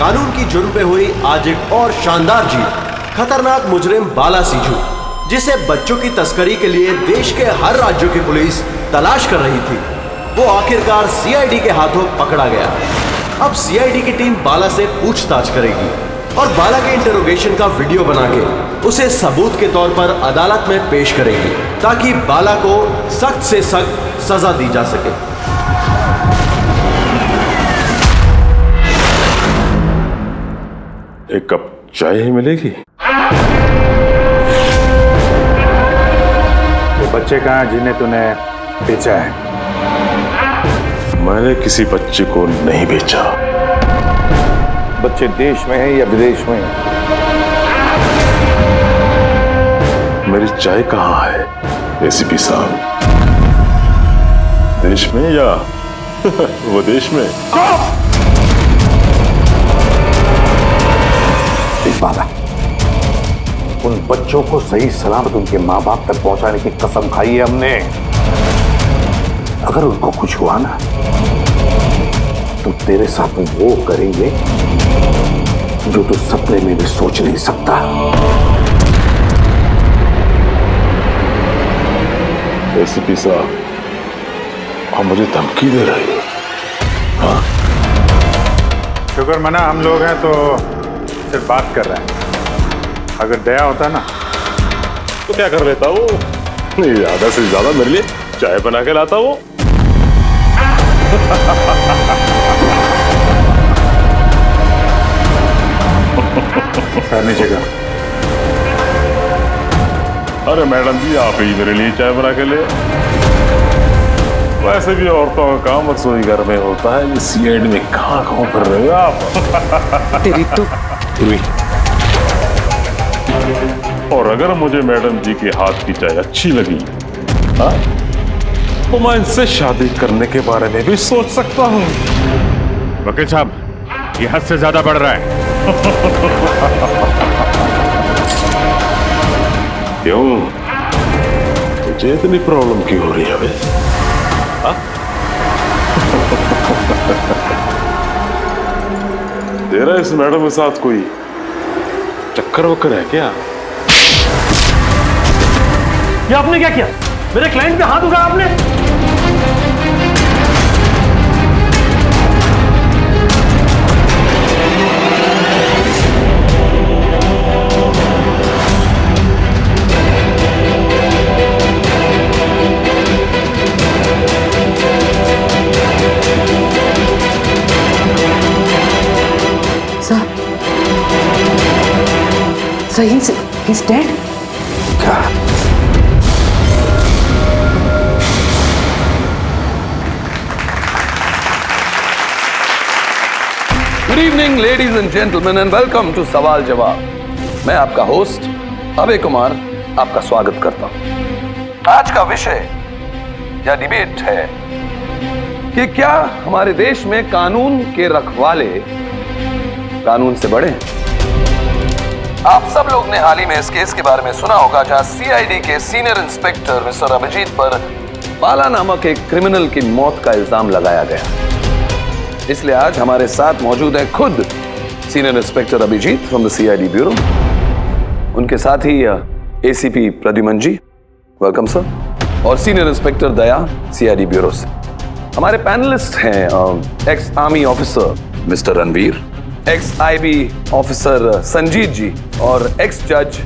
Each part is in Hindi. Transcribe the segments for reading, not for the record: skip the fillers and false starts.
कानून की जुर्म पे हुई आज एक और शानदार जीत। खतरनाक मुजरिम बाला सिंजू, जिसे बच्चों की तस्करी के लिए देश के हर राज्यों की पुलिस तलाश कर रही थी, वो आखिरकार सीआईडी के हाथों पकड़ा गया। अब सीआईडी की टीम बाला से पूछताछ करेगी और बाला के इंटरोगेशन का वीडियो बना के उसे सबूत के तौर पर अदालत में पेश करेगी, ताकि बाला को सख्त से सख्त सजा दी जा सके। एक कप चाय ही मिलेगी? वो बच्चे कहाँ जिन्हें तूने बेचा है? मैंने किसी बच्चे को नहीं बेचा। बच्चे देश में है या विदेश में? मेरी चाय कहाँ है एसीपी साहब? देश में या विदेश में? बाला, उन बच्चों को सही सलामत उनके माँ बाप तक पहुंचाने की कसम खाई है हमने। अगर उनको कुछ हुआ ना, तो तेरे साथ वो करेंगे जो तू सपने में भी सोच नहीं सकता। एसीपी साहब, आप मुझे धमकी दे रहे हो? हाँ? शुक्र मना हम लोग हैं तो सिर्फ बात कर रहे हैं। अगर दया होता ना तो क्या कर लेता वो? ज्यादा से ज्यादा मेरे लिए चाय बना के लाता वो। नीचे का। अरे मैडम जी, आप ही मेरे लिए चाय बना के ले। वैसे भी औरतों का काम रसोई घर में होता है, ये सीआईडी में कहाँ कर रहे हो आप? तेरी तो और अगर मुझे मैडम जी के हाथ की चाय अच्छी लगी, हाँ, तो मैं इनसे शादी करने के बारे में भी सोच सकता हूँ। वकील साहब, ये हद से ज्यादा बढ़ रहा है। क्यों? तुझे इतनी प्रॉब्लम क्यों हो रही है बे? हाँ? तेरा इस मैडम के साथ कोई चक्कर वक्कर है क्या? ये आपने क्या किया? मेरे क्लाइंट पे हाथ उठाया आपने? So he's dead? Good evening ladies and gentleman and welcome to सवाल जवाब। मैं आपका होस्ट अभय कुमार आपका स्वागत करता हूं। आज का विषय या डिबेट है कि क्या हमारे देश में कानून के रखवाले कानून से बड़े हैं? आप सब लोग ने हाल ही में इस केस के बारे में सुना होगा, जहां सीआईडी के सीनियर इंस्पेक्टर मिस्टर अभिजीत पर बाला नामक एक क्रिमिनल की मौत का इल्जाम लगाया गया। इसलिए आज हमारे साथ मौजूद है खुद senior inspector Abhijeet from the CID bureau, उनके साथ ही ACP Pradyuman ji, welcome sir, और senior inspector Daya CID bureau से। हमारे पैनलिस्ट हैं ex army officer mister Ranveer, ex IB officer Sanjeet ji और एक्स जज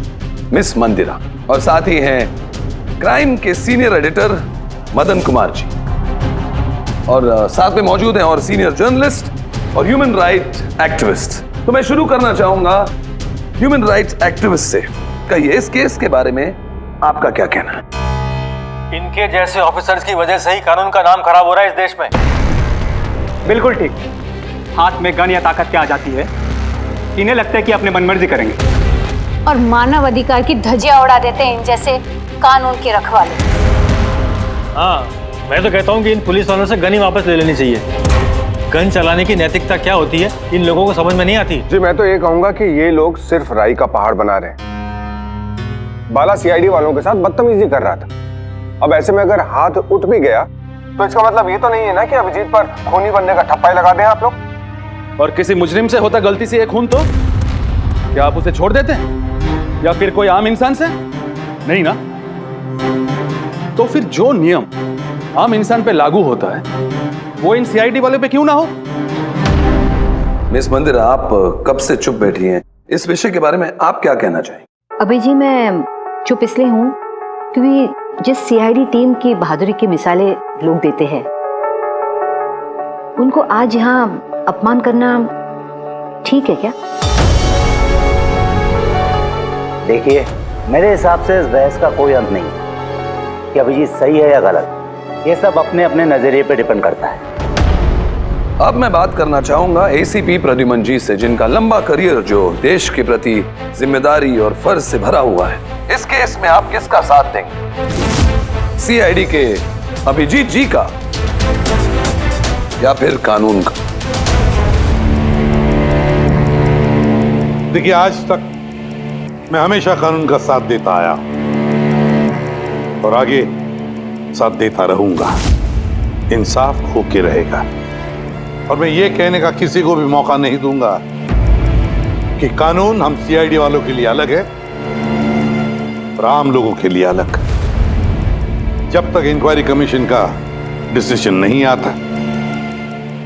मिस मंदिरा, और साथ ही हैं क्राइम के सीनियर एडिटर मदन कुमार जी, और साथ में मौजूद हैं और सीनियर जर्नलिस्ट और ह्यूमन राइट एक्टिविस्ट। तो मैं शुरू करना चाहूंगा ह्यूमन राइट एक्टिविस्ट से। कहिए, इस केस के बारे में आपका क्या कहना है? इनके जैसे ऑफिसर्स की वजह से ही कानून का नाम खराब हो रहा है इस देश में। बिल्कुल ठीक। हाथ में गन या ताकत क्या आ जाती है, इन्हें लगता है कि अपने मनमर्जी करेंगे और मानव अधिकार की धज्जियां उड़ा देते हैं इन जैसे कानून के रखवाले। हाँ, मैं तो कहता हूँ कि इन पुलिस वालों से गन ही वापस ले लेनी चाहिए। गन चलाने की नैतिकता क्या होती है इन लोगों को समझ में नहीं आती। जी, मैं तो ये कहूंगा कि ये लोग सिर्फ राई का पहाड़ बना रहे हैं। बाला सीआईडी वालों के साथ बदतमीजी कर रहा था। अब ऐसे में अगर हाथ उठ भी गया तो इसका मतलब ये तो नहीं है ना कि अभिजीत पर खूनी बनने का ठप्पा ही लगा दें आप लोग। और किसी मुजरिम से होता गलती से एक खून तो क्या आप उसे छोड़ देते हैं या फिर कोई आम इंसान से? नहीं ना। तो फिर जो नियम आम इंसान पे लागू होता है वो इन सीआईडी वाले पे क्यों ना हो? मिस मंदिरा, आप कब से चुप बैठी हैं? इस विषय के बारे में आप क्या कहना चाहेंगे? अभी जी मैं चुप इसलिए हूँ क्योंकि जिस सीआईडी टीम की बहादुरी की मिसालें लोग देते हैं उनको आज यहाँ अपमान करना ठीक है क्या? देखिए, मेरे हिसाब से इस बहस का कोई अंत नहीं कि अभिजीत सही है या गलत। ये सब अपने अपने नजरिए पे डिपेंड करता है। अब मैं बात करना चाहूंगा एसीपी प्रद्युमन जी से, जिनका लंबा करियर जो देश के प्रति जिम्मेदारी और फर्ज से भरा हुआ है। इस केस में आप किसका साथ देंगे? सीआईडी के अभिजीत जी का या फिर कानून का? देखिए, आज तक मैं हमेशा कानून का साथ देता आया और आगे साथ देता रहूंगा। इंसाफ होके रहेगा और मैं ये कहने का किसी को भी मौका नहीं दूंगा कि कानून हम सीआईडी वालों के लिए अलग है और आम लोगों के लिए अलग। जब तक इंक्वायरी कमीशन का डिसीजन नहीं आता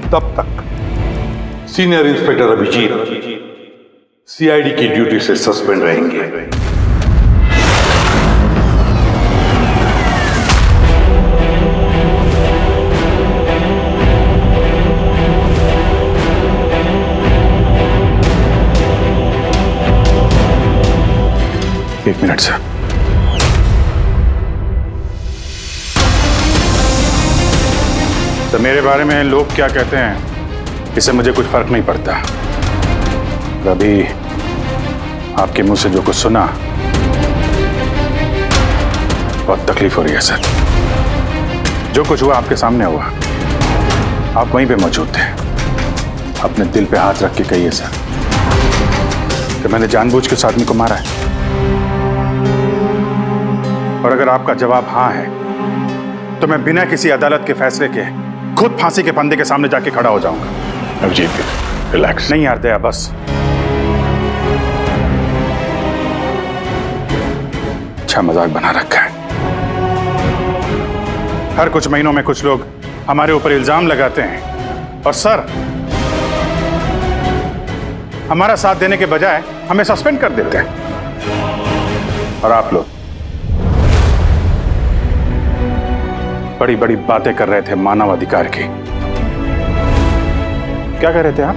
तब तक सीनियर इंस्पेक्टर अभिजीत सीआईडी की ड्यूटी से सस्पेंड रहेंगे। एक मिनट सर। तो मेरे बारे में लोग क्या कहते हैं इससे मुझे कुछ फर्क नहीं पड़ता। अभी आपके मुंह से जो कुछ सुना बहुत तकलीफ हो रही है सर। जो कुछ हुआ आपके सामने हुआ, आप वहीं पे मौजूद थे। अपने दिल पे हाथ रख के कहिए सर कि मैंने जानबूझ के उस आदमी को मारा है। और अगर आपका जवाब हाँ है तो मैं बिना किसी अदालत के फैसले के खुद फांसी के फंदे के सामने जाके खड़ा हो जाऊंगा। अभिजीत, रिलैक्स। नहीं यार दया, बस अच्छा मजाक बना रखा है। हर कुछ महीनों में कुछ लोग हमारे ऊपर इल्जाम लगाते हैं और सर हमारा साथ देने के बजाय हमें सस्पेंड कर देते हैं। और आप लोग बड़ी बड़ी बातें कर रहे थे मानव अधिकार की। क्या कह रहे थे आप?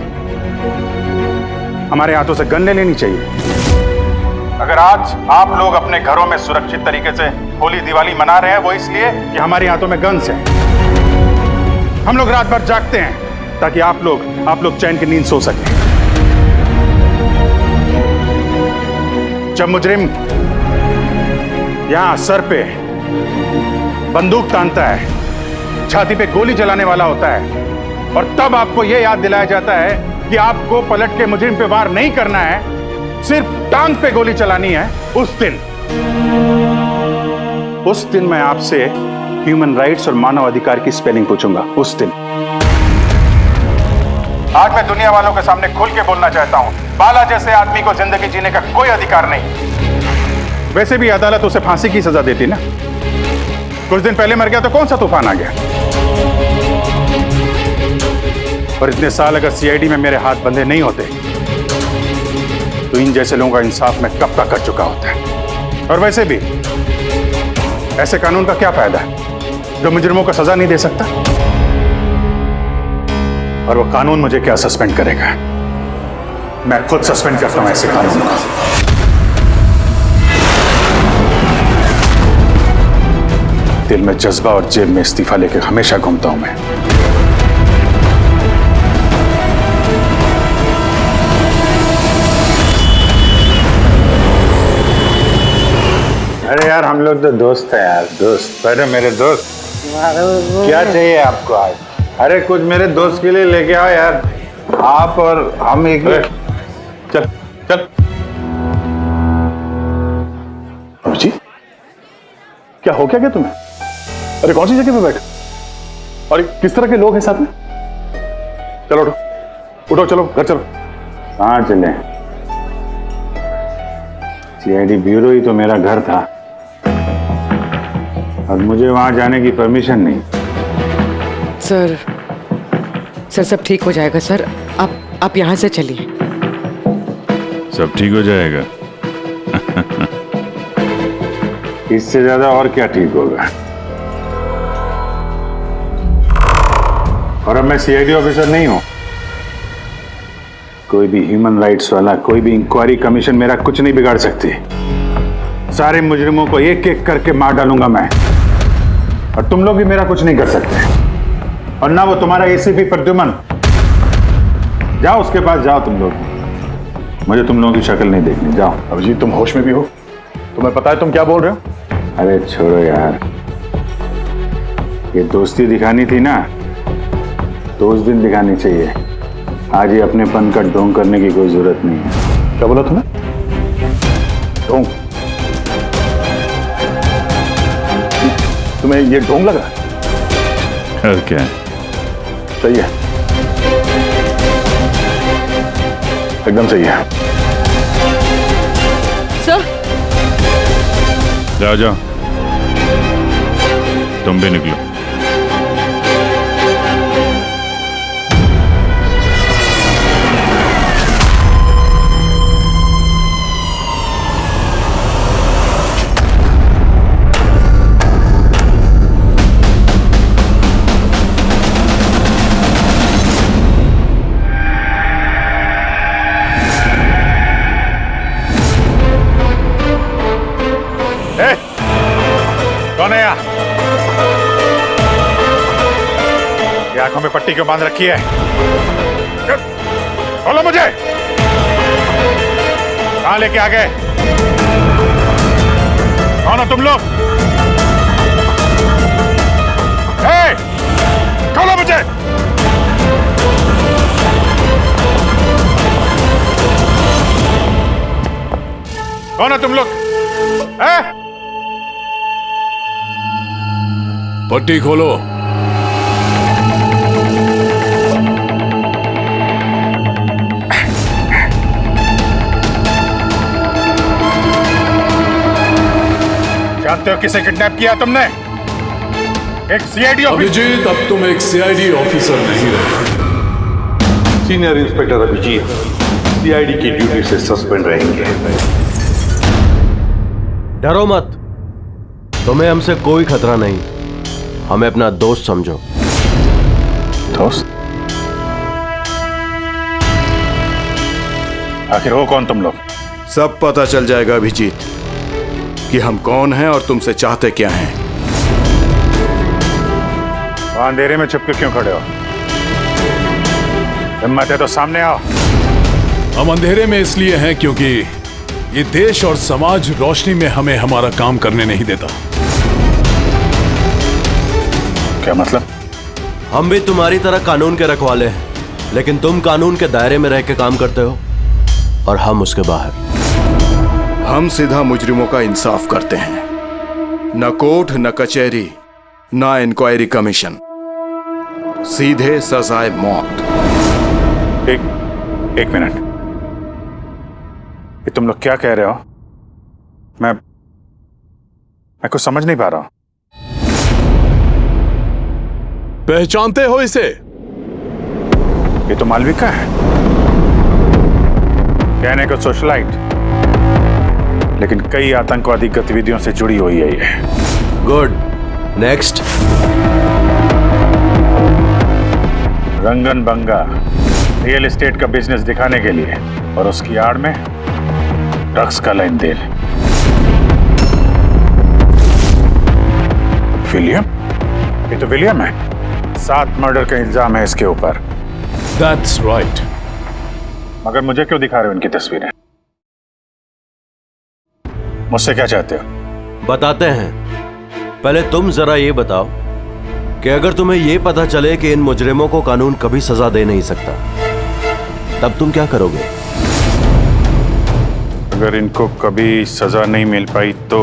हमारे हाथों से गन ले लेनी चाहिए। अगर आज आप लोग अपने घरों में सुरक्षित तरीके से होली दिवाली मना रहे हैं वो इसलिए कि हमारे हाथों में गन्स हैं। हम लोग रात भर जागते हैं ताकि आप लोग चैन की नींद सो सकें। जब मुजरिम यहां सर पे बंदूक तानता है, छाती पे गोली चलाने वाला होता है और तब आपको यह याद दिलाया जाता है कि आपको पलट के मुजरिम पे वार नहीं करना है, सिर्फ टांग पे गोली चलानी है, उस दिन मैं आपसे ह्यूमन राइट्स और मानव अधिकार की स्पेलिंग पूछूंगा। उस दिन। आज मैं दुनिया वालों के सामने खुल के बोलना चाहता हूं, बाला जैसे आदमी को जिंदगी जीने का कोई अधिकार नहीं। वैसे भी अदालत उसे फांसी की सजा देती ना। कुछ दिन पहले मर गया तो कौन सा तूफान आ गया? और इतने साल अगर सीआईडी में मेरे हाथ बंधे नहीं होते तो इन जैसे लोगों का इंसाफ मैं कब का कर चुका होता है। और वैसे भी ऐसे कानून का क्या फायदा है जो मुजरिमों को सजा नहीं दे सकता? और वो कानून मुझे क्या सस्पेंड करेगा? मैं खुद सस्पेंड करता हूं ऐसे कानून को। दिल में जज्बा और जेब में इस्तीफा लेकर हमेशा घूमता हूं मैं। अरे यार, हम लोग तो दोस्त हैं यार, दोस्त। अरे मेरे दोस्त, क्या चाहिए आपको आज? अरे कुछ मेरे दोस्त के लिए लेके आओ यार। आप और हम एक चल चल। जी क्या हो क्या तुम्हें? अरे कौन सी जगह पे बैठे और किस तरह के लोग हैं साथ में? चलो उठो उठो, चलो घर चलो। कहाँ चले? सीआईडी ब्यूरो ही तो मेरा घर था और मुझे वहां जाने की परमिशन नहीं। सर सब ठीक हो जाएगा सर, आप यहाँ से चलिए। सब ठीक हो जाएगा। इससे ज्यादा और क्या ठीक होगा? और अब मैं सीआईडी ऑफिसर नहीं हूं। कोई भी ह्यूमन राइट्स वाला, कोई भी इंक्वायरी कमीशन मेरा कुछ नहीं बिगाड़ सकती। सारे मुजरिमों को एक एक करके मार डालूंगा मैं, और तुम लोग भी मेरा कुछ नहीं कर सकते। और ना वो तुम्हारा एसीपी प्रद्युमन। जाओ उसके पास जाओ तुम लोग, मुझे तुम लोगों की शक्ल नहीं देखनी। जाओ। अभिजीत, तुम होश में भी हो? तुम्हें पता है तुम क्या बोल रहे हो? अरे छोड़ो यार, ये दोस्ती दिखानी थी ना तो उस दिन दिखानी चाहिए। आज ही अपनेपन का ढोंग करने की कोई जरूरत नहीं है। क्या बोला तुमने? ढोंग? तुम्हें ये ढोंग लगा? और क्या? सही है, एकदम सही है। सर जाओ जाओ, तुम भी निकलो। कौन है यहाँ? ये आंखों में पट्टी क्यों बांध रखी है? बोलो मुझे, कहां लेके आ गए? कौन हो तुम लोग? खोलो मुझे। कौन हो तुम लोग? पट्टी खोलो। जानते हो किसे किडनैप किया तुमने? एक सीआईडी ऑफिसर। अभिजीत, अब तुम एक सीआईडी ऑफिसर नहीं रहे। सीनियर इंस्पेक्टर अभिजीत सीआईडी की ड्यूटी से सस्पेंड रहेंगे। डरो मत, तुम्हें हमसे कोई खतरा नहीं। हमें अपना दोस्त समझो। दोस्त? आखिर हो कौन तुम लोग? सब पता चल जाएगा अभिजीत कि हम कौन हैं और तुमसे चाहते क्या हैं। वहां अंधेरे में छुप के क्यों खड़े हो? हिम्मत है तो सामने आओ। हम अंधेरे में इसलिए हैं क्योंकि ये देश और समाज रोशनी में हमें हमारा काम करने नहीं देता। क्या मतलब? हम भी तुम्हारी तरह कानून के रखवाले हैं, लेकिन तुम कानून के दायरे में रह के काम करते हो और हम उसके बाहर। हम सीधा मुजरिमों का इंसाफ करते हैं, न कोर्ट, न कचहरी, न इंक्वायरी कमीशन, सीधे सजाए मौत। एक मिनट, ये तुम लोग क्या कह रहे हो? मैं कुछ समझ नहीं पा रहा हूं। पहचानते हो इसे? ये तो मालविका है, कहने को सोशलाइट, लेकिन कई आतंकवादी गतिविधियों से जुड़ी हुई है ये। Good, next. Rangan Banga real estate का बिजनेस दिखाने के लिए और उसकी आड़ में ड्रग्स का लेन देन। विलियम? ये तो विलियम है। 7 मर्डर का इल्जाम है इसके ऊपर। That's right. मगर मुझे क्यों दिखा रहे हो इनकी तस्वीरें? मुझसे क्या चाहते हो? बताते हैं। पहले तुम जरा ये बताओ कि अगर तुम्हें ये पता चले कि इन मुजरिमों को कानून कभी सजा दे नहीं सकता, तब तुम क्या करोगे? अगर इनको कभी सजा नहीं मिल पाई तो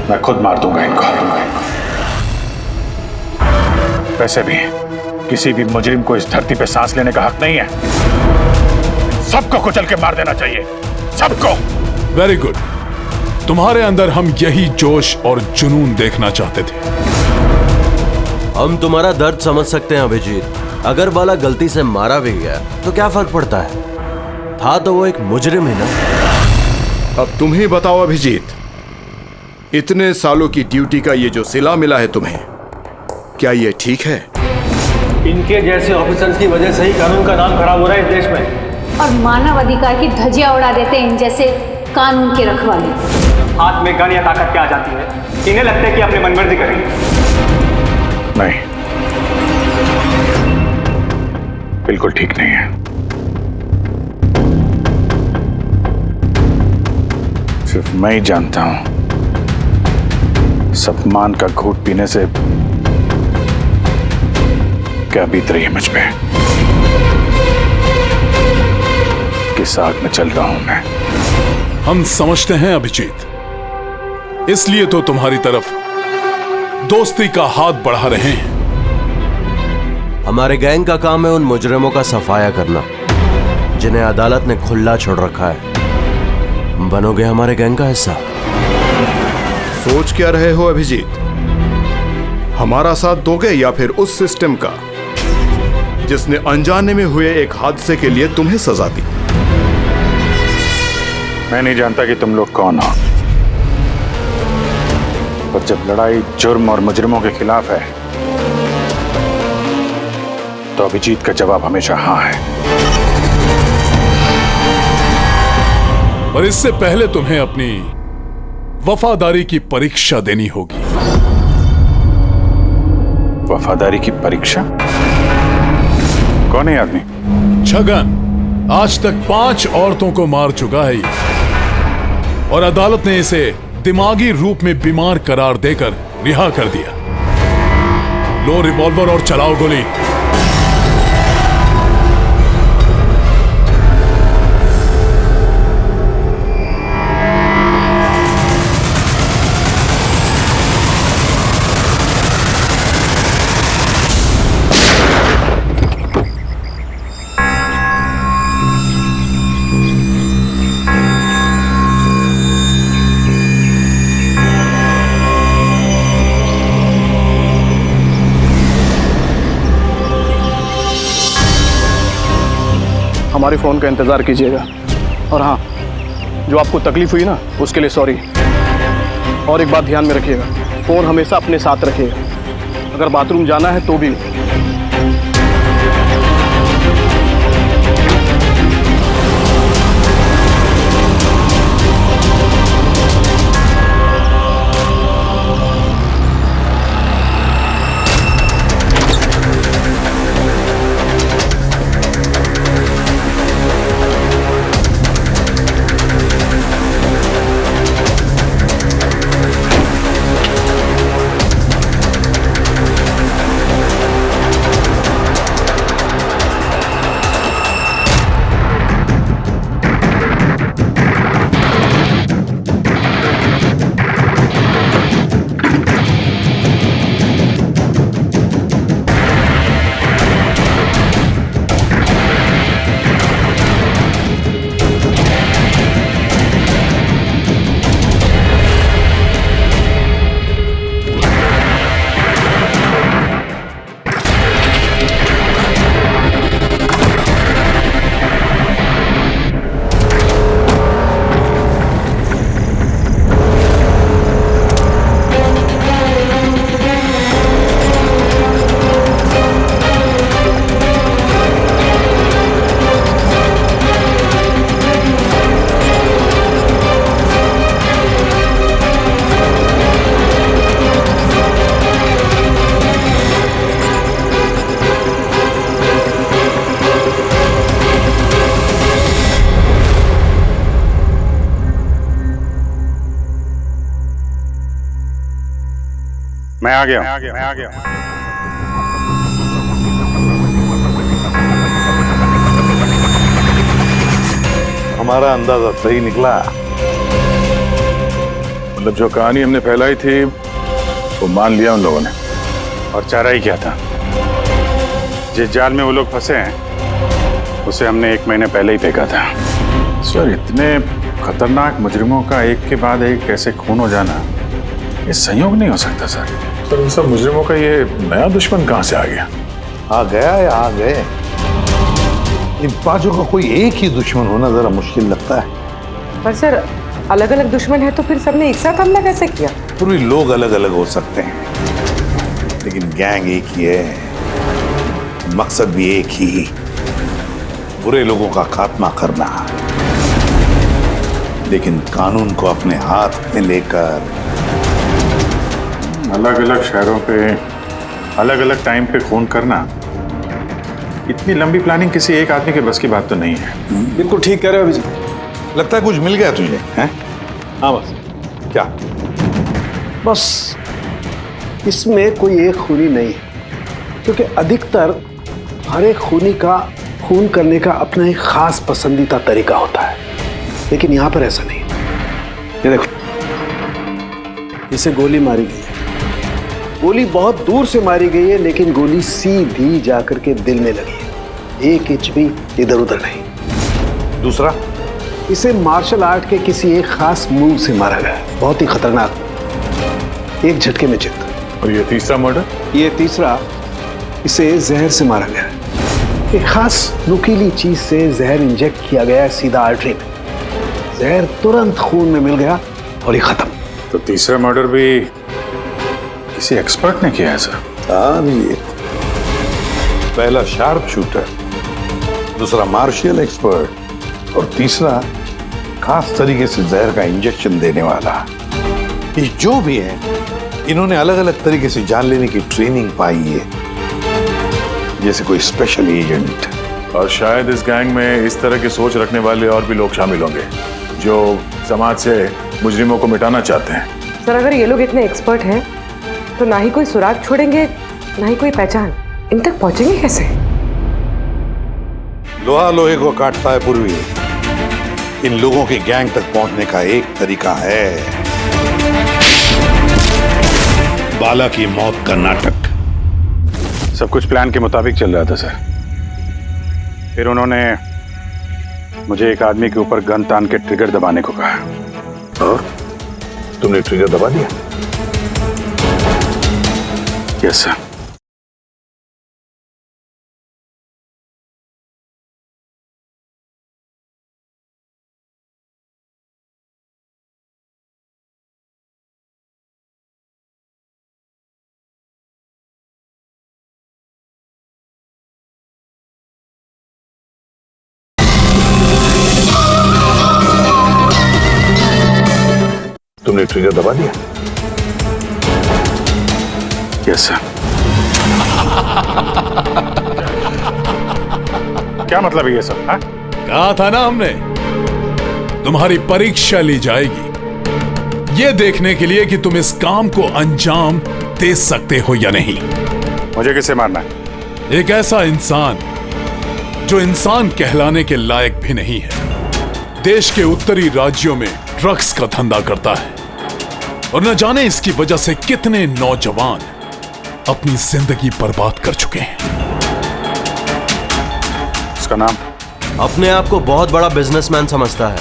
मैं खुद मार दूंगा इनको। वैसे भी किसी भी मुजरिम को इस धरती पे सांस लेने का हक नहीं है। सबको कुचल के मार देना चाहिए, सबको। Very good. तुम्हारे अंदर हम यही जोश और जुनून देखना चाहते थे। हम तुम्हारा दर्द समझ सकते हैं अभिजीत। अगर बाला गलती से मारा भी गया तो क्या फर्क पड़ता है, था तो वो एक मुजरिम ही ना। अब तुम ही बताओ अभिजीत, इतने सालों की ड्यूटी का ये जो सिला मिला है तुम्हें, क्या ये ठीक है? इनके जैसे ऑफिसर्स की वजह से ही कानून का नाम खराब हो रहा है इस देश में। और मानव अधिकार की धज्जियां उड़ा देते हैं इन जैसे कानून के रखवाले। हाथ में गन या ताकत क्या आ जाती है, इन्हें लगता है कि अपनी मनमर्जी करेंगे। नहीं, बिल्कुल ठीक नहीं है। सिर्फ मैं ही जानता हूं सम्मान का घूंट पीने से क्या बीत रही है मुझ पे, किस आग में चल रहा हूं मैं। हम समझते हैं अभिजीत, इसलिए तो तुम्हारी तरफ दोस्ती का हाथ बढ़ा रहे हैं। हमारे गैंग का काम है उन मुजरिमों का सफाया करना जिन्हें अदालत ने खुला छोड़ रखा है। बनोगे हमारे गैंग का हिस्सा? सोच क्या रहे हो अभिजीत? हमारा साथ दोगे या फिर उस सिस्टम का जिसने अनजाने में हुए एक हादसे के लिए तुम्हें सजा दी? मैं नहीं जानता कि तुम लोग कौन हो, पर जब लड़ाई जुर्म और मुजरिमों के खिलाफ है तो अभिजीत का जवाब हमेशा हाँ है। पर इससे पहले तुम्हें अपनी वफादारी की परीक्षा देनी होगी। वफादारी की परीक्षा? कौन है आदमी? छगन आज तक 5 औरतों को मार चुका है ये, और अदालत ने इसे दिमागी रूप में बीमार करार देकर रिहा कर दिया। लो रिवॉल्वर और चलाओ गोली। हमारे फ़ोन का इंतज़ार कीजिएगा। और हाँ, जो आपको तकलीफ हुई ना, उसके लिए सॉरी। और एक बात ध्यान में रखिएगा, फ़ोन हमेशा अपने साथ रखिएगा। अगर बाथरूम जाना है तो भी। मैं आ गया। हमारा अंदाजा सही निकला। मतलब जो कहानी हमने फैलाई थी वो मान लिया उन लोगों ने। और चारा ही क्या था, जिस जाल में वो लोग फंसे हैं उसे हमने 1 महीने पहले ही फेंका था। सर, इतने खतरनाक मुजरिमों का एक के बाद एक कैसे खून हो जाना, ये संयोग नहीं हो सकता सर। सर, इन सब मुजरिमों का ये नया दुश्मन कहाँ से आ गया? आ गया या आ गए? इन पांचों का कोई एक ही दुश्मन होना जरा मुश्किल लगता है। पर सर, अलग अलग दुश्मन है तो फिर सबने एक साथ हमला कैसे किया? पूरी लोग अलग अलग हो सकते हैं लेकिन गैंग एक ही है, मकसद भी एक ही, बुरे लोगों का खात्मा करना। लेकिन कानून को अपने हाथ में लेकर अलग अलग शहरों पे अलग अलग टाइम पे खून करना, इतनी लंबी प्लानिंग किसी एक आदमी के बस की बात तो नहीं है। बिल्कुल ठीक कह रहे हो अभिजीत। लगता है कुछ मिल गया तुझे, हैं? हाँ बस। क्या? बस इसमें कोई एक खूनी नहीं है, क्योंकि अधिकतर हर एक खूनी का खून करने का अपना एक खास पसंदीदा तरीका होता है, लेकिन यहां पर ऐसा नहीं। ये देखो, इसे गोली मारी गई है। गोली बहुत दूर से मारी गई है, लेकिन गोली सीधी जाकर के दिल में लगी है, 1 इंच भी इधर उधर नहीं। दूसरा, इसे मार्शल आर्ट के किसी एक खास मूव से मारा गया है, बहुत ही खतरनाक, एक झटके में चित। और ये तीसरा मर्डर? ये तीसरा, इसे जहर से मारा गया है। एक खास नुकीली चीज से जहर इंजेक्ट किया गया है सीधा आर्टरी में, जहर तुरंत खून में मिल गया और ये खत्म। तो तीसरा मर्डर भी किसी एक्सपर्ट ने किया है सर? हाँ, ये पहला शार्प शूटर, दूसरा मार्शियल एक्सपर्ट और तीसरा खास तरीके से जहर का इंजेक्शन देने वाला। ये जो भी है, इन्होंने अलग अलग तरीके से जान लेने की ट्रेनिंग पाई है, जैसे कोई स्पेशल एजेंट। और शायद इस गैंग में इस तरह की सोच रखने वाले और भी लोग शामिल होंगे जो समाज से मुजरिमों को मिटाना चाहते हैं। सर, अगर ये लोग इतने एक्सपर्ट हैं तो ना ही कोई सुराग छोड़ेंगे, ना ही कोई पहचान। इन तक पहुंचेंगे कैसे? लोहा लोहे को काटता है पूर्वी। इन लोगों की गैंग तक पहुंचने का एक तरीका है, बाला की मौत का नाटक। सब कुछ प्लान के मुताबिक चल रहा था सर। फिर उन्होंने मुझे एक आदमी के ऊपर गन तान के ट्रिगर दबाने को कहा। और तुमने ट्रिगर दबा दिया? Yes sir. तुमने ट्रिगर दबा दिया? Yes sir. क्या मतलब है ये सब? हाँ? कहा था ना हमने, तुम्हारी परीक्षा ली जाएगी ये देखने के लिए कि तुम इस काम को अंजाम दे सकते हो या नहीं। मुझे किसे मारना है? एक ऐसा इंसान जो इंसान कहलाने के लायक भी नहीं है, देश के उत्तरी राज्यों में ड्रग्स का धंधा करता है और न जाने इसकी वजह से कितने नौजवान अपनी जिंदगी बर्बाद कर चुके हैं। उसका नाम? अपने आप को बहुत बड़ा बिजनेसमैन समझता है,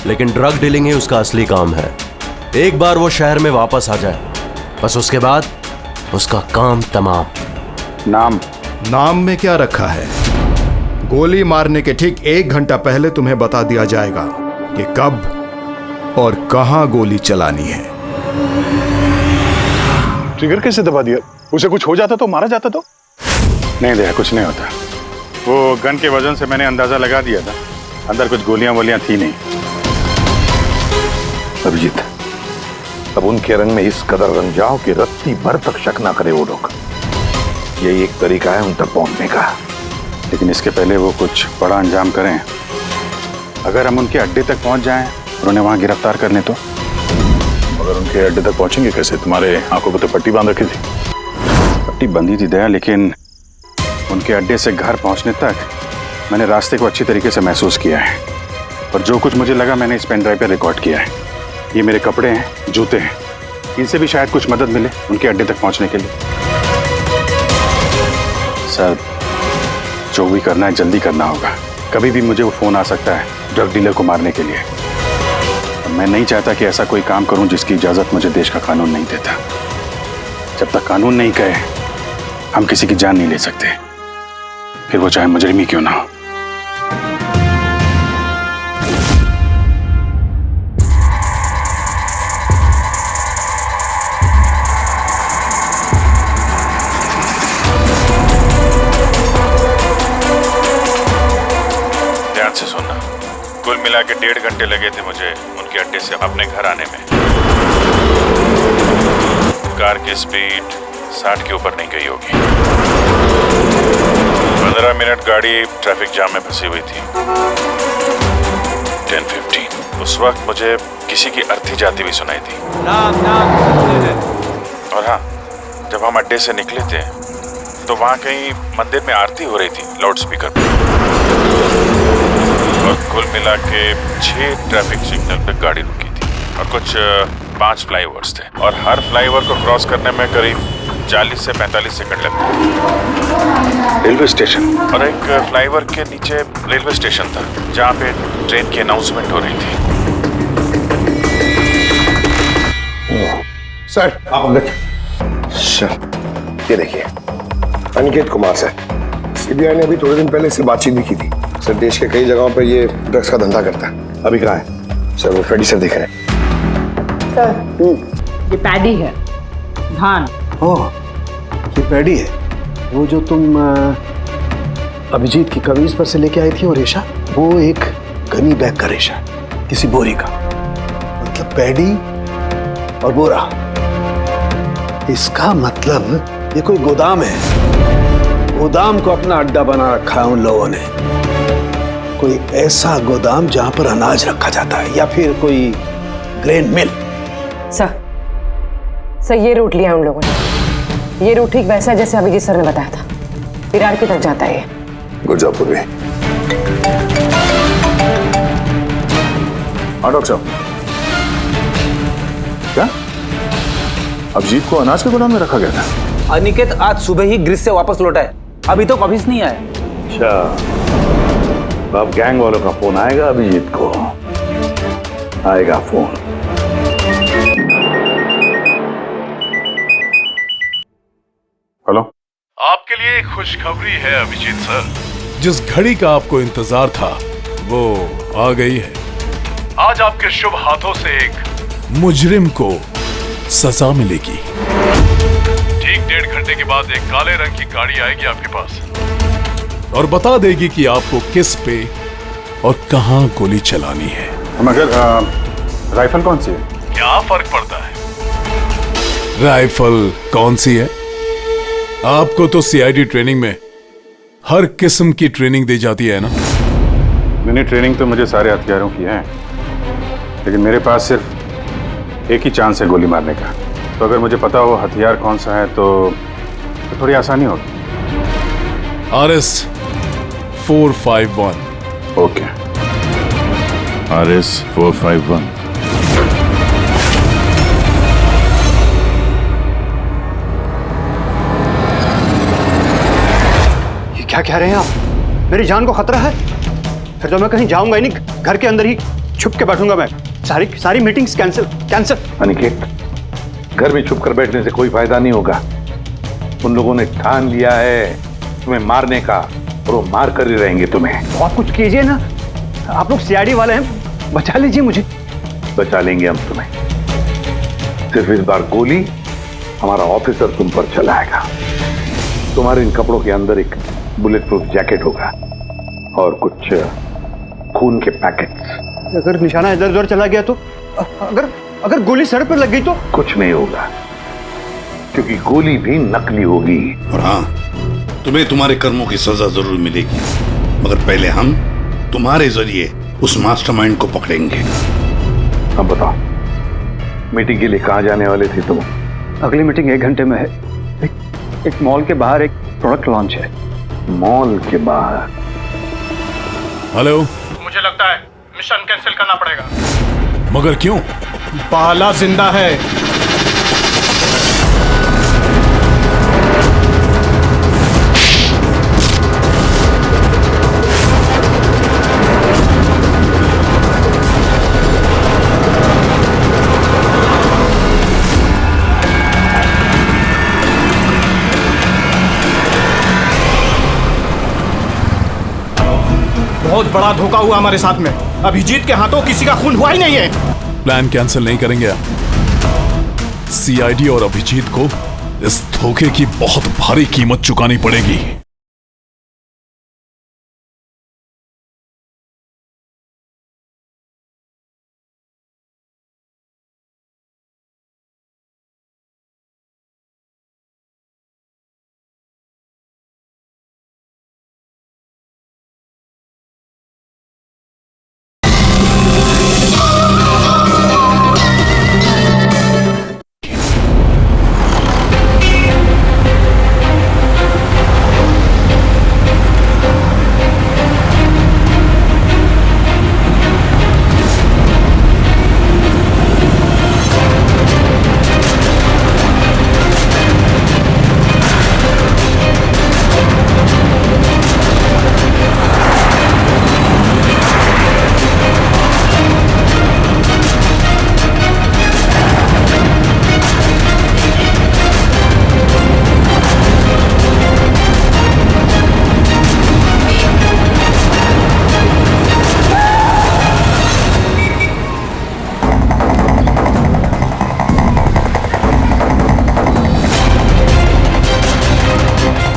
लेकिन ड्रग डीलिंग ही उसका असली काम है। एक बार वो शहर में वापस आ जाए, बस उसके बाद उसका काम तमाम। नाम में क्या रखा है? गोली मारने के ठीक 1 घंटा पहले तुम्हें बता दिया जाएगा कि कब और कहां गोली चलानी है। ट्रिगर कैसे दबा दिया? उसे कुछ हो जाता तो, मारा जाता तो? नहीं दया, कुछ नहीं होता। वो गन के वजन से मैंने अंदाजा लगा दिया था, अंदर कुछ गोलियां वोलियां थी नहीं। अभिजीत, अब उनके रंग में इस कदर रंग जाओ कि रत्ती भर तक शक ना करे वो लोग। यही एक तरीका है उन तक पहुंचने का। लेकिन इसके पहले वो कुछ बड़ा अंजाम करें। अगर हम उनके अड्डे तक पहुंच जाएं और उन्हें वहां गिरफ्तार कर लें तो? अगर उनके अड्डे तक पहुंचेंगे कैसे? तुम्हारे आंखों पर तो पट्टी बांध रखी थी। पट्टी बंधी थी दया, लेकिन उनके अड्डे से घर पहुंचने तक मैंने रास्ते को अच्छी तरीके से महसूस किया है और जो कुछ मुझे लगा मैंने इस पेन ड्राइव पर रिकॉर्ड किया है। ये मेरे कपड़े हैं, जूते हैं, इनसे भी शायद कुछ मदद मिले उनके अड्डे तक पहुंचने के लिए। सर, जो भी करना है जल्दी करना होगा। कभी भी मुझे वो फोन आ सकता है ड्रग डीलर को मारने के लिए। मैं नहीं चाहता कि ऐसा कोई काम करूं जिसकी इजाजत मुझे देश का कानून नहीं देता। जब तक कानून नहीं कहे हम किसी की जान नहीं ले सकते, फिर वो चाहे मुजरिम ही क्यों ना हो। ध्यान से सुनना, कुल मिला के 1.5 घंटे लगे थे मुझे उनके अड्डे से अपने घर आने में। कार की स्पीड 60 के ऊपर नहीं गई होगी। 15 मिनट गाड़ी ट्रैफिक जाम में फंसी हुई थी। 10:15 उस वक्त मुझे किसी की अर्थी जाती हुई सुनाई थी। और हाँ, जब हम अड्डे से निकले थे तो वहाँ कहीं मंदिर में आरती हो रही थी लाउड स्पीकर पे। और कुल मिला के 6 ट्रैफिक सिग्नल पे गाड़ी रुकी थी और कुछ 5 फ्लाईओवर्स थे और हर फ्लाईओवर को क्रॉस करने में करीब 40 से 45 सेकंड लगते। रेलवे स्टेशन और एक फ्लाईओवर के नीचे रेलवे स्टेशन था जहाँ पे ट्रेन की अनाउंसमेंट हो रही थी। सर आप अंदर। सर ये देखिए, अनिकेत कुमार सर, सीबीआई ने अभी थोड़े दिन पहले से बातचीत भी की थी। सर देश के कई जगहों पर ये ड्रग्स का धंधा करता है। अभी कहाँ है? सर वो फ्रेडी सर देख रहे हैं। सर ये पैडी है, धान। ओह, ये पैडी है। वो जो तुम अभिजीत की कमीज पर से लेके आई थी वो रेशा, वो एक गनी बैग का रेशा, किसी बोरी का। मतलब पैडी और बोरा, इसका मतलब ये कोई गोदाम है। गोदाम को अपना अड्डा बना रखा है उन लोगों ने। कोई ऐसा गोदाम जहां पर अनाज रखा जाता है या फिर कोई ग्रेन मिल। सर ये रूट लिया उन लोगों ने। ये रूट ठीक वैसा जैसे अभिजीत सर ने बताया था, विरार की तरफ जाता है ये। गुरजापुर में। हाँ डॉक्टर साहब, क्या अभिजीत को अनाज के गोदाम में रखा गया था? अनिकेत आज सुबह ही ग्रीस से वापस लौटा है, अभी तो ऑफिस नहीं आया। अच्छा, अब गैंग वालों का फोन आएगा अभिजीत को, आएगा फोन। हेलो, आपके लिए एक खुशखबरी है अभिजीत सर। जिस घड़ी का आपको इंतजार था वो आ गई है। आज आपके शुभ हाथों से एक मुजरिम को सजा मिलेगी। ठीक 1.5 घंटे के बाद एक काले रंग की गाड़ी आएगी आपके पास और बता देगी कि आपको किस पे और कहां गोली चलानी है। मगर राइफल कौन सी है? क्या फर्क पड़ता है राइफल कौन सी है? आपको तो सीआईडी ट्रेनिंग में हर किस्म की ट्रेनिंग दी जाती है ना। मैंने ट्रेनिंग तो मुझे सारे हथियारों की है, लेकिन मेरे पास सिर्फ एक ही चांस है गोली मारने का। तो अगर मुझे पता हो हथियार कौन सा है तो थोड़ी आसानी होगी। RS 451। Okay, RS 451। ये क्या कह रहे हैं आप? मेरी जान को खतरा है? फिर तो मैं कहीं जाऊंगा ही नहीं, घर के अंदर ही छुप के बैठूंगा मैं। सारी मीटिंग्स कैंसिल। अनिकेत, घर में छुप कर बैठने से कोई फायदा नहीं होगा। उन लोगों ने ठान लिया है तुम्हें मारने का और वो मार कर ही रहेंगे तुम्हें। बहुत कुछ कीजिए ना, आप लोग सीआईडी वाले हैं, बचा लीजिए मुझे। बचा लेंगे हम तुम्हें, सिर्फ इस बार गोली हमारा ऑफिसर तुम पर चलाएगा। तुम्हारे इन कपड़ों के अंदर एक बुलेट प्रूफ जैकेट होगा और कुछ खून के पैकेट्स। अगर निशाना इधर उधर चला गया तो, अगर गोली सर पर लग गई तो? कुछ नहीं होगा, क्योंकि गोली भी नकली होगी। और हाँ, तुम्हें तुम्हारे कर्मों की सजा जरूर मिलेगी, मगर पहले हम तुम्हारे जरिए उस मास्टरमाइंड को पकड़ेंगे। अब बताओ, मीटिंग के लिए कहाँ जाने वाले थे तुम? अगली मीटिंग 1 घंटे में है। एक मॉल के बाहर एक प्रोडक्ट लॉन्च है। मॉल के बाहर? हेलो, मुझे लगता है मिशन कैंसिल करना पड़ेगा। मगर क्यों? बाला जिंदा है। बहुत बड़ा धोखा हुआ हमारे साथ में। अभिजीत के हाथों किसी का खून हुआ ही नहीं है। प्लान कैंसिल नहीं करेंगे आप। सीआईडी और अभिजीत को इस धोखे की बहुत भारी कीमत चुकानी पड़ेगी।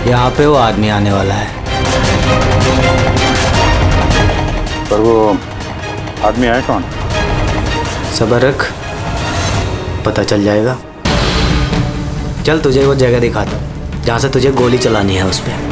यहाँ पे वो आदमी आने वाला है। पर वो आदमी है कौन? सब्र रख, पता चल जाएगा। चल तुझे वो जगह दिखाता हूँ जहाँ से तुझे गोली चलानी है उस पर।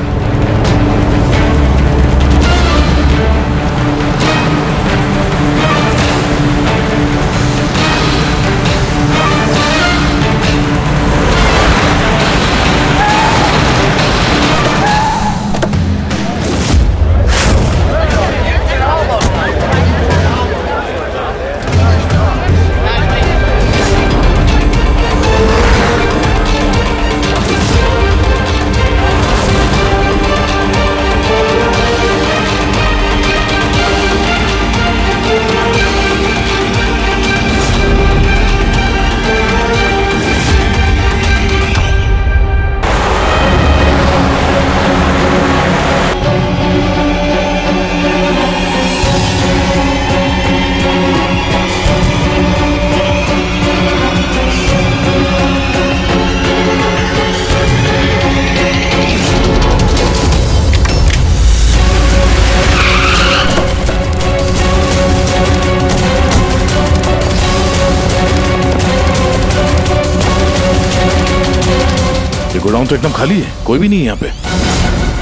गोदाम तो एकदम खाली है, कोई भी नहीं है यहाँ पे।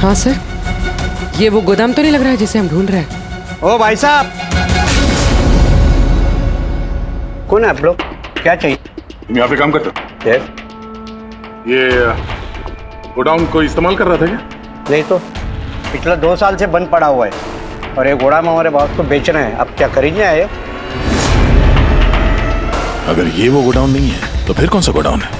हाँ सर, ये वो गोदाम तो नहीं लग रहा है जिसे हम ढूंढ रहे हैं। ओ भाई साहब, कौन है आप लोग? क्या चाहिए? तुम यहाँ पे काम करते हो? ये गोडाउन को इस्तेमाल कर रहा था क्या? नहीं तो पिछले 2 साल से बंद पड़ा हुआ है और ये गोदाम हमारे बॉस को बेचना है। अब क्या खरीदने आए? अगर ये वो गोडाउन नहीं है तो फिर कौन सा गोडाउन है?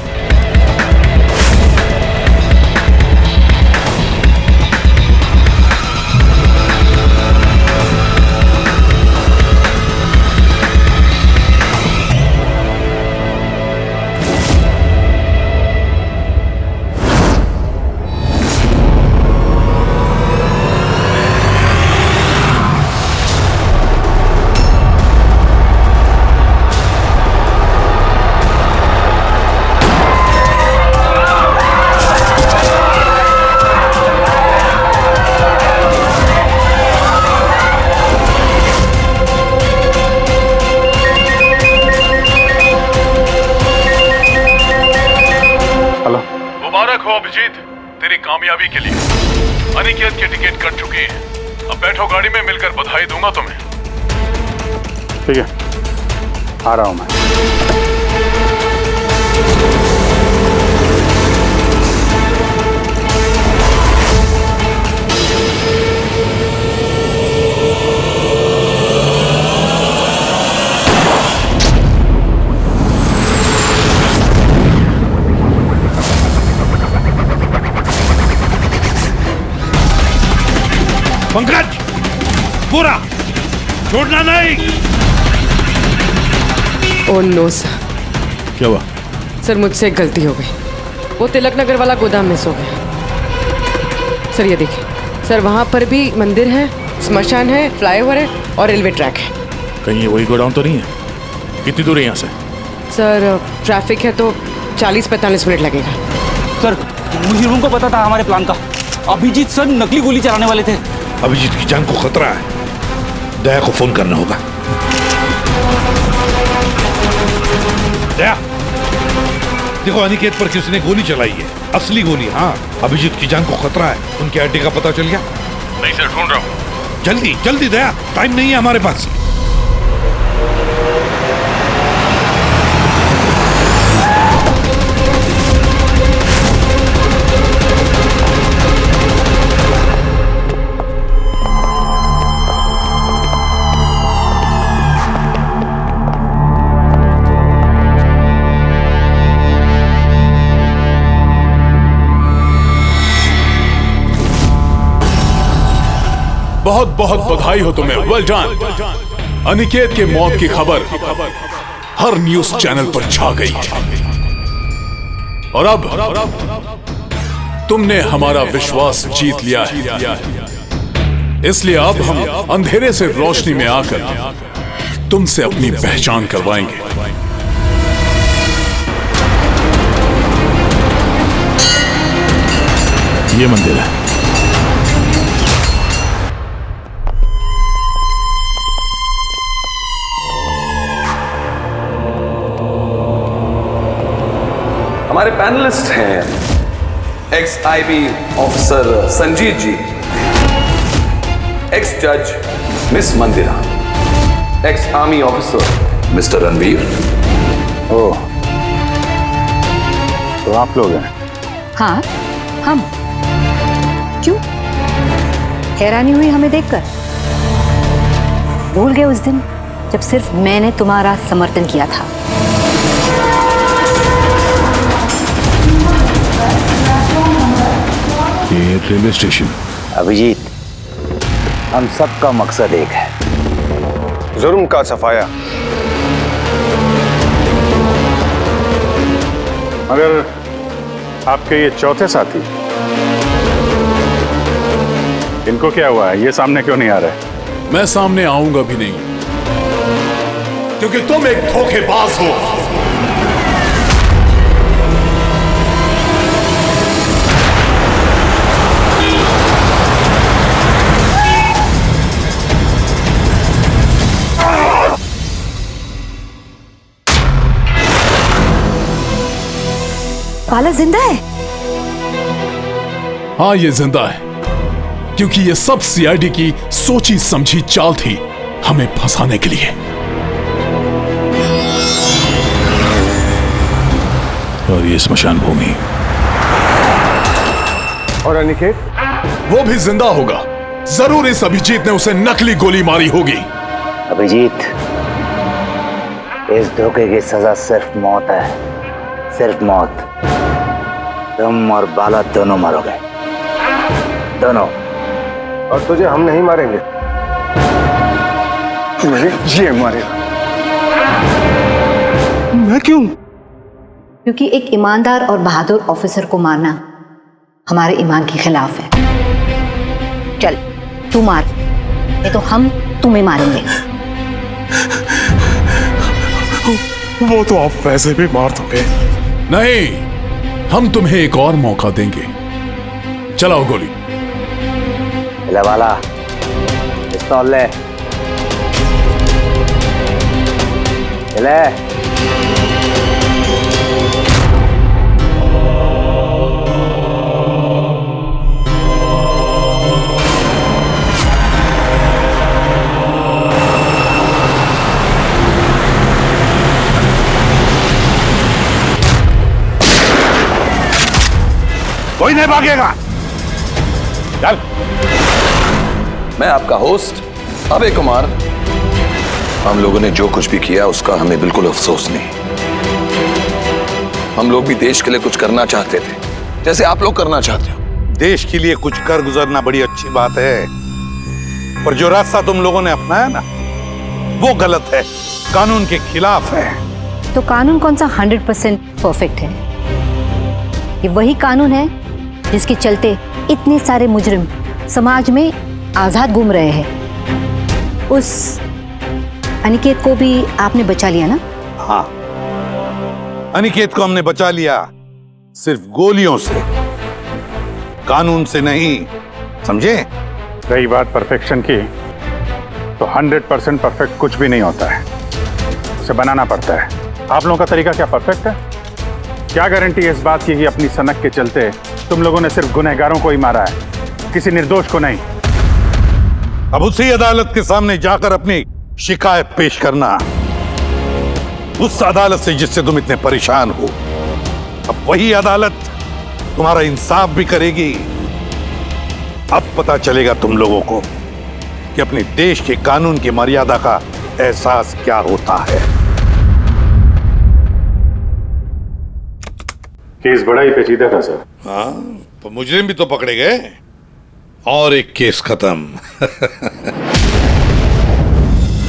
मुबारक हो अभिजीत, तेरी कामयाबी के लिए। अनिकेत की टिकट कट चुकी है। अब बैठो गाड़ी में, मिलकर बधाई दूंगा तुम्हें। ठीक है, आ रहा हूं मैं। पूरा छोड़ना नहीं। Oh no sir. क्या हुआ? सर मुझसे एक गलती हो गई। वो तिलक नगर वाला गोदाम मिस हो गया। सर ये देखिए सर, वहाँ पर भी मंदिर है, स्मशान है, फ्लाईओवर है और रेलवे ट्रैक है। कहीं ये वही गोडाउन तो नहीं है? कितनी दूर है यहाँ से? सर ट्रैफिक है तो 40-45 मिनट लगेगा। सर मुझे उनको पता था हमारे प्लान का। अभिजीत सर नकली गोली चलाने वाले थे। अभिजीत की जान को खतरा है, दया को फोन करना होगा। दया, देखो अनिकेत पर किसने गोली चलाई है, असली गोली। हाँ, अभिजीत की जान को खतरा है। उनके अड्डे का पता चल गया? नहीं सर, ढूंढ रहा हूँ। जल्दी जल्दी दया, टाइम नहीं है हमारे पास। बहुत बहुत बधाई हो तुम्हें, वेल डन। अनिकेत के मौत की खबर हर न्यूज चैनल पर छा गई है और अब तुमने हमारा विश्वास जीत लिया है। इसलिए अब हम अंधेरे से रोशनी में आकर तुमसे अपनी पहचान करवाएंगे। ये मंदिर है। हमारे पैनलिस्ट हैं ex IB officer Sanjeet ji, ex जज miss Mandira, ex army officer mister Ranveer. Oh, तो आप लोग हैं? हाँ हम। क्यों हैरानी हुई हमें देखकर? भूल गए उस दिन जब सिर्फ मैंने तुम्हारा समर्थन किया था? ये रेलवे स्टेशन। अभिजीत, हम सबका मकसद एक है, जुर्म का सफाया। मगर आपके ये चौथे साथी, इनको क्या हुआ है? ये सामने क्यों नहीं आ रहे? मैं सामने आऊंगा भी नहीं, क्योंकि तुम एक धोखेबाज हो। बाला जिंदा है? हाँ ये जिंदा है, क्योंकि ये सब सीआईडी की सोची समझी चाल थी हमें फंसाने के लिए। और ये स्मशान भूमि। और अनिकेत? वो भी जिंदा होगा। जरूर इस अभिजीत ने उसे नकली गोली मारी होगी। अभिजीत, इस धोखे की सजा सिर्फ मौत है, सिर्फ मौत। तुम और बाला दोनों मरोगे, दोनों। और तुझे हम नहीं मारेंगे, ये मारेगा। मैं क्यों? क्योंकि एक ईमानदार और बहादुर ऑफिसर को मारना हमारे ईमान के खिलाफ है। चल तू मार, नहीं तो हम तुम्हें मारेंगे। वो तो आप वैसे भी मार दोगे। नहीं, हम तुम्हें एक और मौका देंगे। चलाओ गोली। ले वाला, पिस्तौल ले। ले। कोई नहीं भागेगा। चल। मैं आपका होस्ट अभय कुमार। हम लोगों ने जो कुछ भी किया उसका हमें बिल्कुल अफसोस नहीं। हम लोग भी देश के लिए कुछ करना चाहते थे, जैसे आप लोग करना चाहते हो। देश के लिए कुछ कर गुजरना बड़ी अच्छी बात है, पर जो रास्ता तुम लोगों ने अपनाया ना, वो गलत है, कानून के खिलाफ है। तो कानून कौन सा 100% परफेक्ट है? ये वही कानून है जिसके चलते इतने सारे मुजरिम समाज में आजाद घूम रहे हैं। उस अनिकेत को भी आपने बचा लिया ना? हाँ, अनिकेत को हमने बचा लिया, सिर्फ गोलियों से, कानून से नहीं, समझे? रही बात परफेक्शन की, तो 100% परफेक्ट कुछ भी नहीं होता है, उसे बनाना पड़ता है। आप लोगों का तरीका क्या परफेक्ट है? क्या गारंटी है इस बात की कि अपनी सनक के चलते तुम लोगों ने सिर्फ गुनहगारों को ही मारा है, किसी निर्दोष को नहीं? अब उसी अदालत के सामने जाकर अपनी शिकायत पेश करना, उस अदालत से जिससे तुम इतने परेशान हो। अब वही अदालत तुम्हारा इंसाफ भी करेगी। अब पता चलेगा तुम लोगों को कि अपने देश के कानून की मर्यादा का एहसास क्या होता है। केस बड़ा ही पेचीदा था सर। हाँ, तो मुजरिम भी तो पकड़े गए और एक केस खत्म।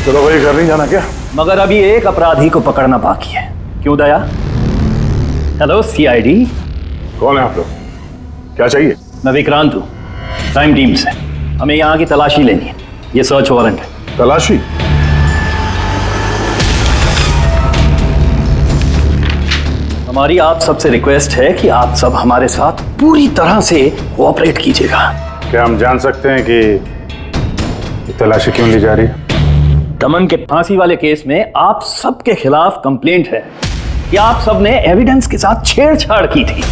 चलो भाई, घर नहीं जाना क्या? मगर अभी एक अपराधी को पकड़ना बाकी है। क्यों दया? Hello CID. कौन है आप लोग? क्या चाहिए? मैं विक्रांत हूँ, क्राइम टीम से। हमें यहाँ की तलाशी लेनी है, ये सर्च वारंट है। तलाशी? हमारी आप सबसे रिक्वेस्ट है कि आप सब हमारे साथ पूरी तरह से कोऑपरेट कीजिएगा। क्या हम जान सकते हैं कि तलाशी क्यों ली जा रही है? दमन के फांसी वाले केस में आप सबके खिलाफ कंप्लेंट है कि आप सब ने एविडेंस के साथ छेड़छाड़ की थी।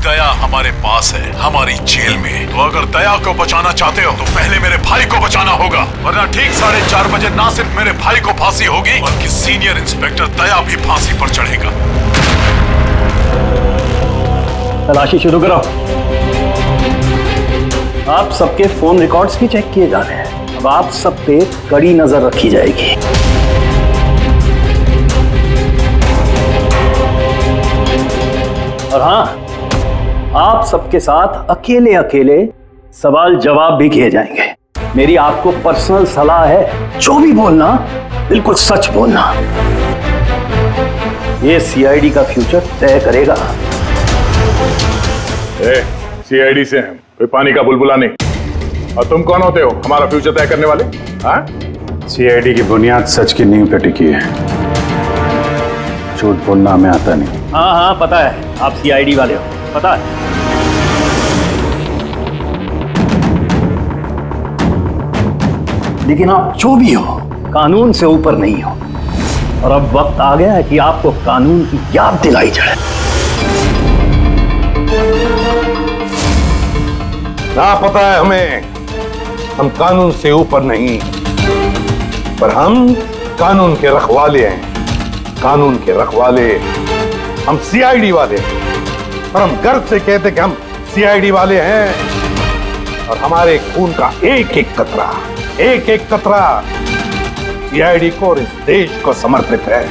दया हमारे पास है, हमारी जेल में। तो अगर दया को बचाना चाहते हो तो पहले मेरे भाई को बचाना होगा, वरना ठीक 4:30 बजे ना सिर्फ मेरे भाई को फांसी होगी बल्कि सीनियर इंस्पेक्टर दया भी फांसी पर चढ़ेगा। तलाशी शुरू करो। आप सबके फोन रिकॉर्ड्स भी चेक किए जा रहे हैं। अब आप सब पे कड़ी नजर रखी जाएगी। और हाँ, आप सबके साथ अकेले अकेले सवाल जवाब भी किए जाएंगे। मेरी आपको पर्सनल सलाह है, जो भी बोलना बिल्कुल सच बोलना। ये सीआईडी का फ्यूचर तय करेगा। सीआईडी से हैं, कोई पानी का बुलबुला नहीं। और तुम कौन होते हो हमारा फ्यूचर तय करने वाले? हाँ, सीआईडी की बुनियाद सच की नींव पे टिकी है, झूठ बोलना हमें आता नहीं। हाँ हाँ पता है, आप सीआईडी वाले हो, पता है। लेकिन आप जो भी हो, कानून से ऊपर नहीं हो। और अब वक्त आ गया है कि आपको कानून की याद दिलाई जाए। ना पता है हमें, हम कानून से ऊपर नहीं, पर हम कानून के रखवाले हैं। कानून के रखवाले हम सीआईडी वाले हैं, और हम गर्व से कहते कि हम सीआईडी वाले हैं। और हमारे खून का एक एक कतरा सीआईडी को और इस देश को समर्पित है।